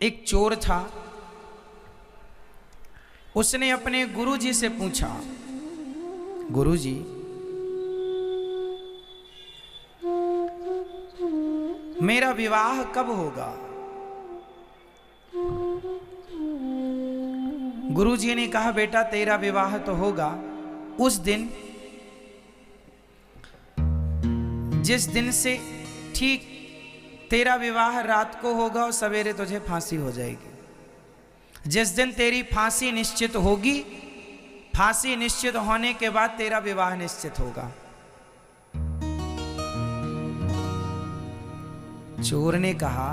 एक चोर था, उसने अपने गुरुजी से पूछा, गुरुजी मेरा विवाह कब होगा? गुरुजी ने कहा, बेटा तेरा विवाह तो होगा उस दिन जिस दिन से ठीक तेरा विवाह रात को होगा और सवेरे तुझे फांसी हो जाएगी। जिस दिन तेरी फांसी निश्चित होगी, फांसी निश्चित होने के बाद तेरा विवाह निश्चित होगा। चोर ने कहा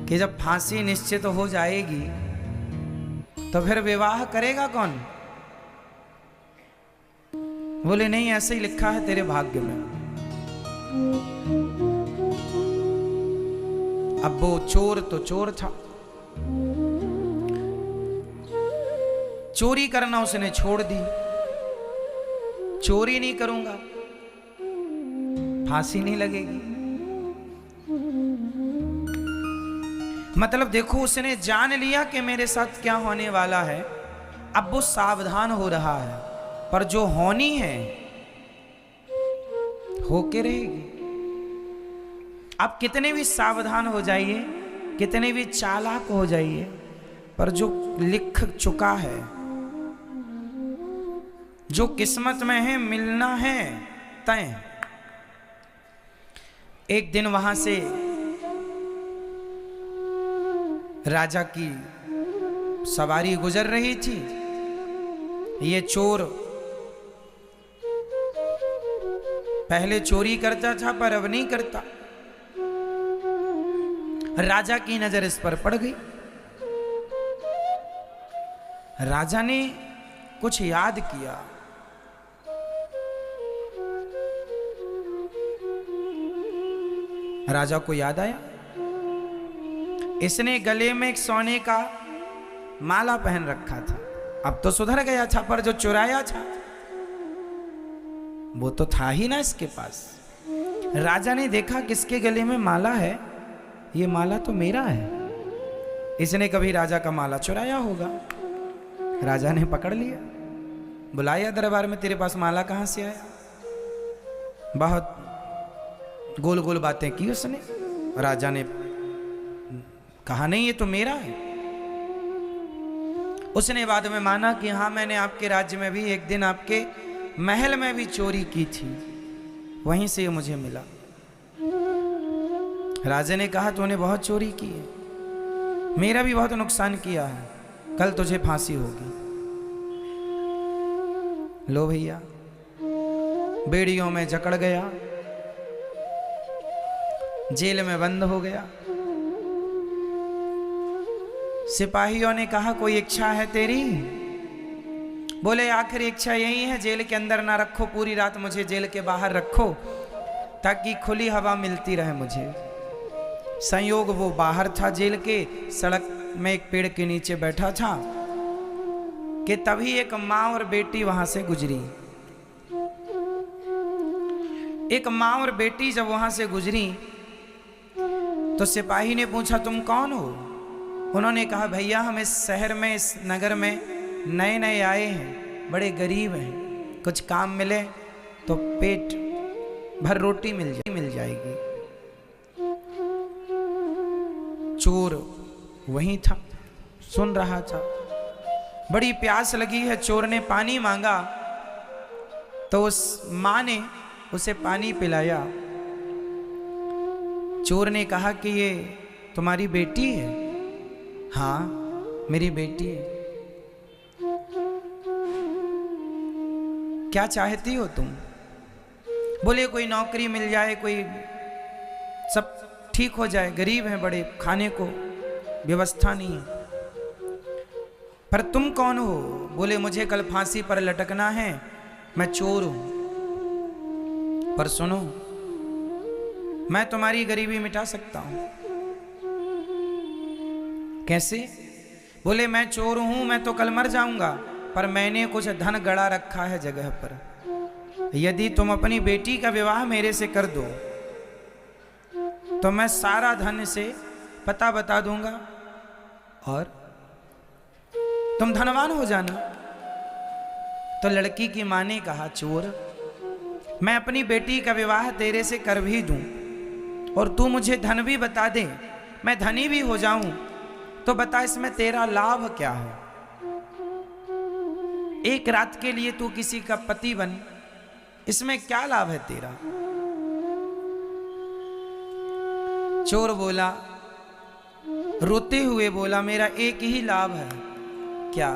कि जब फांसी निश्चित हो जाएगी तो फिर विवाह करेगा कौन? बोले नहीं, ऐसे ही लिखा है तेरे भाग्य में। अब वो चोर तो चोर था, चोरी करना उसने छोड़ दी। चोरी नहीं करूंगा, फांसी नहीं लगेगी। मतलब देखो, उसने जान लिया कि मेरे साथ क्या होने वाला है। अब वो सावधान हो रहा है, पर जो होनी है होके रहेगी। आप कितने भी सावधान हो जाइए, कितने भी चालाक हो जाइए, पर जो लिख चुका है, जो किस्मत में है, मिलना है तय। एक दिन वहां से राजा की सवारी गुजर रही थी। ये चोर पहले चोरी करता था पर अब नहीं करता। राजा की नजर इस पर पड़ गई। राजा ने कुछ याद किया। राजा को याद आया, इसने गले में एक सोने का माला पहन रखा था। अब तो सुधर गया था, पर जो चुराया था वो तो था ही ना इसके पास। राजा ने देखा किसके गले में माला है, ये माला तो मेरा है। इसने कभी राजा का माला चुराया होगा। राजा ने पकड़ लिया, बुलाया दरबार में, तेरे पास माला कहां से आया? बहुत गोल गोल बातें की उसने। राजा ने कहा नहीं, ये तो मेरा है। उसने बाद में माना कि हाँ, मैंने आपके राज्य में भी एक दिन आपके महल में भी चोरी की थी, वहीं से ये मुझे मिला। राजा ने कहा तूने बहुत चोरी की है, मेरा भी बहुत नुकसान किया है, कल तुझे फांसी होगी। लो भैया, बेड़ियों में जकड़ गया, जेल में बंद हो गया। सिपाहियों ने कहा कोई इच्छा है तेरी? बोले आखिर इच्छा यही है, जेल के अंदर ना रखो, पूरी रात मुझे जेल के बाहर रखो ताकि खुली हवा मिलती रहे मुझे। संयोग वो बाहर था जेल के, सड़क में एक पेड़ के नीचे बैठा था कि तभी एक माँ और बेटी वहां से गुजरी। एक माँ और बेटी जब वहां से गुजरी तो सिपाही ने पूछा तुम कौन हो? उन्होंने कहा भैया हम इस शहर में, इस नगर में नए नए आए हैं, बड़े गरीब हैं, कुछ काम मिले तो पेट भर रोटी मिल जाएगी। चोर वहीं था, सुन रहा था। बड़ी प्यास लगी है, चोर ने पानी मांगा तो उस माँ ने उसे पानी पिलाया। चोर ने कहा कि ये तुम्हारी बेटी है? हाँ मेरी बेटी है। क्या चाहती हो तुम? बोले कोई नौकरी मिल जाए, कोई सब ठीक हो जाए, गरीब हैं बड़े, खाने को व्यवस्था नहीं है। पर तुम कौन हो? बोले मुझे कल फांसी पर लटकना है, मैं चोर हूं। पर सुनो, मैं तुम्हारी गरीबी मिटा सकता हूं। कैसे? बोले मैं चोर हूं, मैं तो कल मर जाऊंगा, पर मैंने कुछ धन गड़ा रखा है जगह पर। यदि तुम अपनी बेटी का विवाह मेरे से कर दो तो मैं सारा धन से पता बता दूंगा और तुम धनवान हो जाना। तो लड़की की मां ने कहा, चोर, मैं अपनी बेटी का विवाह तेरे से कर भी दूं और तू मुझे धन भी बता दे, मैं धनी भी हो जाऊं, तो बता इसमें तेरा लाभ क्या है? एक रात के लिए तू किसी का पति बन, इसमें क्या लाभ है तेरा? चोर बोला, रोते हुए बोला, मेरा एक ही लाभ है। क्या?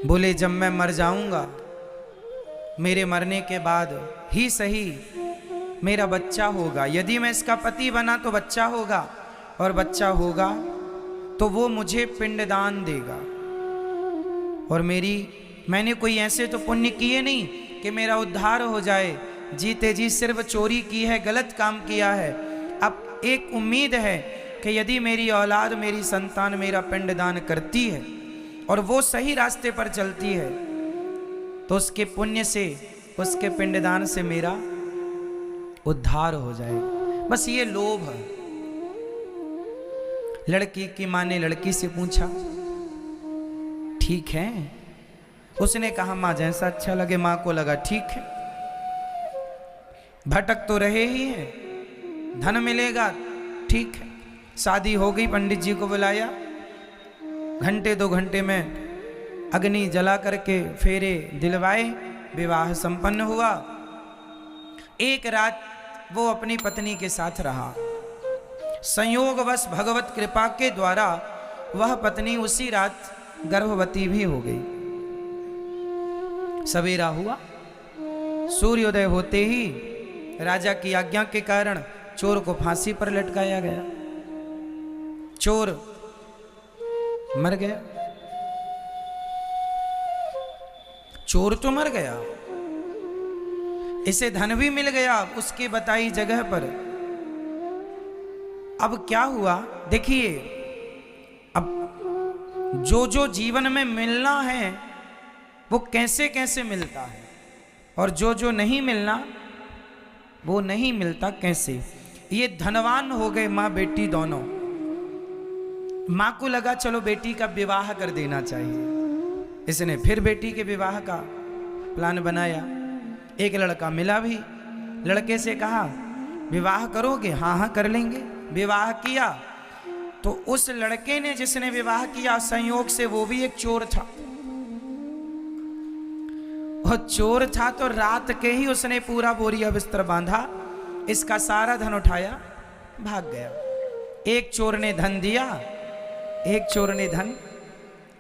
बोले, जब मैं मर जाऊंगा, मेरे मरने के बाद ही सही मेरा बच्चा होगा। यदि मैं इसका पति बना तो बच्चा होगा, और बच्चा होगा तो वो मुझे पिंडदान देगा। और मैंने कोई ऐसे तो पुण्य किए नहीं कि मेरा उद्धार हो जाए। जीते जी सिर्फ चोरी की है, गलत काम किया है। अब एक उम्मीद है कि यदि मेरी औलाद, मेरी संतान मेरा पिंडदान करती है और वो सही रास्ते पर चलती है, तो उसके पुण्य से, उसके पिंडदान से मेरा उद्धार हो जाए। बस ये लोभ है। लड़की की मां ने लड़की से पूछा, ठीक है? उसने कहा, मां जैसा अच्छा लगे। मां को लगा ठीक है, भटक तो रहे ही हैं, धन मिलेगा, ठीक है। शादी हो गई, पंडित जी को बुलाया, घंटे 2 घंटे में अग्नि जला करके फेरे दिलवाए, विवाह संपन्न हुआ। एक रात वो अपनी पत्नी के साथ रहा। संयोगवश भगवत कृपा के द्वारा वह पत्नी उसी रात गर्भवती भी हो गई। सवेरा हुआ, सूर्योदय होते ही राजा की आज्ञा के कारण चोर को फांसी पर लटकाया गया। चोर मर गया। चोर तो मर गया, इसे धन भी मिल गया उसकी बताई जगह पर। अब क्या हुआ देखिए, अब जो जीवन में मिलना है वो कैसे कैसे मिलता है, और जो नहीं मिलना वो नहीं मिलता कैसे। ये धनवान हो गए माँ बेटी दोनों। माँ को लगा चलो बेटी का विवाह कर देना चाहिए। इसने फिर बेटी के विवाह का प्लान बनाया। एक लड़का मिला भी, लड़के से कहा, विवाह करोगे? हाँ हाँ कर लेंगे। विवाह किया तो उस लड़के ने, जिसने विवाह किया, संयोग से वो भी एक चोर था। और चोर था तो रात के ही उसने पूरा बोरिया बिस्तर बांधा, इसका सारा धन उठाया, भाग गया। एक चोर ने धन दिया, एक चोर ने धन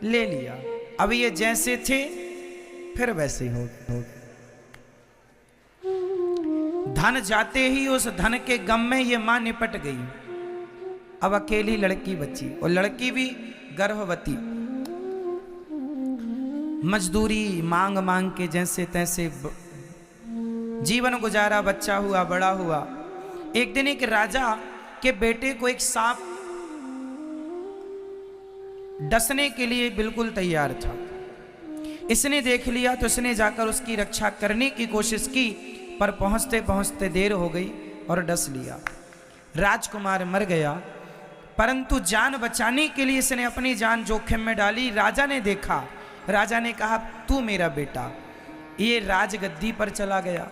ले लिया। अब ये जैसे थे फिर वैसे हो गए। धन जाते ही उस धन के गम में ये मां निपट गई। अब अकेली लड़की बची, और लड़की भी गर्भवती। मजदूरी मांग मांग के जैसे तैसे जीवन गुजारा, बच्चा हुआ, बड़ा हुआ। एक दिन एक राजा के बेटे को एक सांप डसने के लिए बिल्कुल तैयार था। इसने देख लिया तो इसने जाकर उसकी रक्षा करने की कोशिश की, पर पहुंचते पहुंचते देर हो गई और डस लिया। राजकुमार मर गया, परंतु जान बचाने के लिए इसने अपनी जान जोखिम में डाली। राजा ने देखा, राजा ने कहा, तू मेरा बेटा। ये राजगद्दी पर चला गया,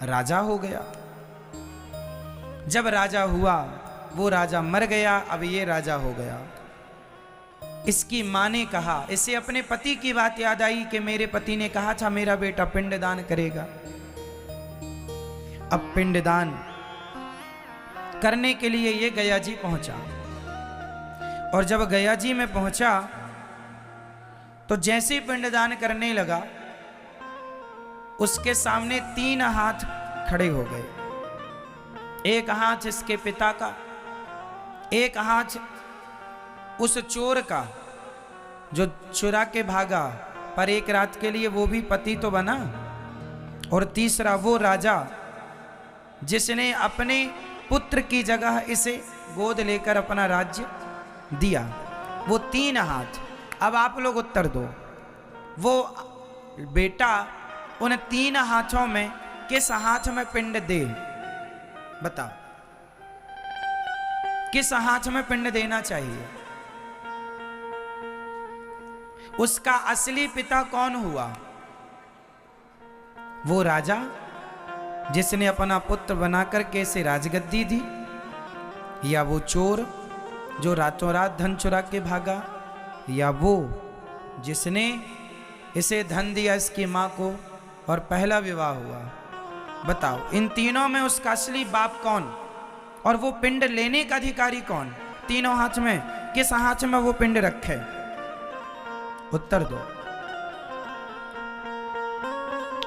राजा हो गया। जब राजा हुआ, वो राजा मर गया, अब ये राजा हो गया। इसकी मां ने कहा, इसे अपने पति की बात याद आई कि मेरे पति ने कहा था मेरा बेटा पिंडदान करेगा। अब पिंडदान करने के लिए ये गया जी पहुंचा, और जब गया जी में पहुंचा तो जैसे ही पिंडदान करने लगा, उसके सामने 3 हाथ खड़े हो गए। एक हाथ इसके पिता का, एक हाथ उस चोर का जो चुरा के भागा, पर एक रात के लिए वो भी पति तो बना, और तीसरा वो राजा जिसने अपने पुत्र की जगह इसे गोद लेकर अपना राज्य दिया। वो 3 हाथ। अब आप लोग उत्तर दो, वो बेटा उन 3 हाथों में किस हाथ में पिंड दे? बताओ। किस हाथ में पिंड देना चाहिए। उसका असली पिता कौन हुआ? वो राजा जिसने अपना पुत्र बनाकर के इसे राजगद्दी दी, या वो चोर जो रातों रात धन चुरा के भागा, या वो जिसने इसे धन दिया इसकी मां को और पहला विवाह हुआ? बताओ, इन तीनों में उसका असली बाप कौन और वो पिंड लेने का अधिकारी कौन? तीनों हाथ में किस हाथ में वो पिंड रखे? उत्तर दो,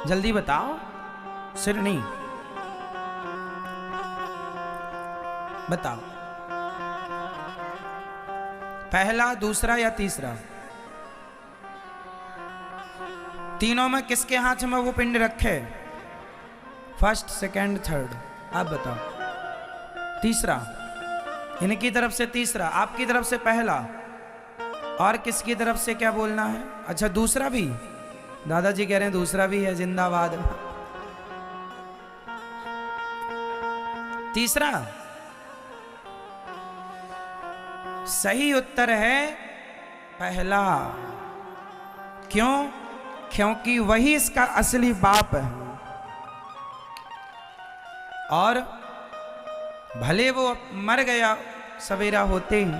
जल्दी बताओ। सिर नहीं, बताओ, पहला, दूसरा या तीसरा? तीनों में किसके हाथ में वो पिंड रखे? फर्स्ट, सेकंड, थर्ड, आप बताओ। तीसरा, इनकी तरफ से तीसरा, आपकी तरफ से पहला, और किसकी तरफ से क्या बोलना है? अच्छा, दूसरा भी? दादाजी कह रहे हैं दूसरा भी है, जिंदाबाद। तीसरा सही उत्तर है पहला। क्यों? क्योंकि वही इसका असली बाप है। और भले वो मर गया सवेरा होते ही,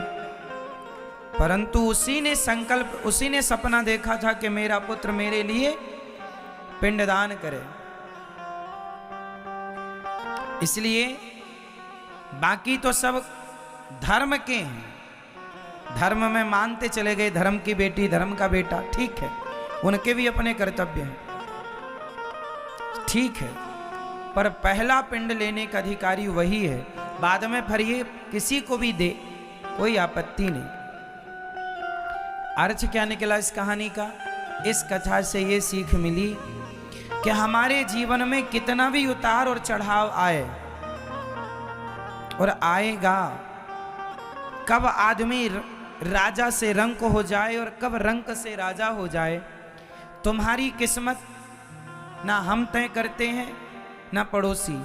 परंतु उसी ने संकल्प, उसी ने सपना देखा था कि मेरा पुत्र मेरे लिए पिंडदान करे। इसलिए बाकी तो सब धर्म के हैं, धर्म में मानते चले गए, धर्म की बेटी, धर्म का बेटा, ठीक है, उनके भी अपने कर्तव्य हैं, ठीक है, पर पहला पिंड लेने का अधिकारी वही है। बाद में फिर ये किसी को भी दे, कोई आपत्ति नहीं। अर्थ क्या निकला इस कहानी का? इस कथा से ये सीख मिली कि हमारे जीवन में कितना भी उतार और चढ़ाव आए और आएगा, कब आदमी राजा से रंक हो जाए और कब रंक से राजा हो जाए, तुम्हारी किस्मत ना हम तय करते हैं ना पड़ोसी।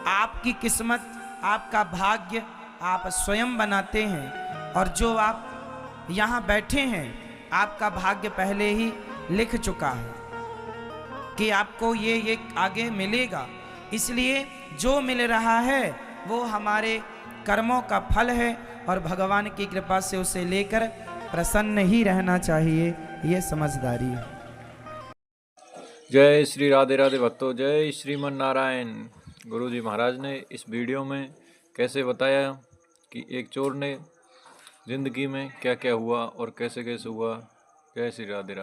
आपकी किस्मत, आपका भाग्य आप स्वयं बनाते हैं। और जो आप यहाँ बैठे हैं, आपका भाग्य पहले ही लिख चुका है कि आपको ये आगे मिलेगा। इसलिए जो मिल रहा है वो हमारे कर्मों का फल है और भगवान की कृपा से उसे लेकर प्रसन्न ही रहना चाहिए, ये समझदारी है। जय श्री राधे राधे भक्तों, जय श्रीमन नारायण। गुरुजी महाराज ने इस वीडियो में कैसे बताया कि एक चोर ने जिंदगी में क्या क्या हुआ और कैसे कैसे हुआ। जय श्री राधे राधे।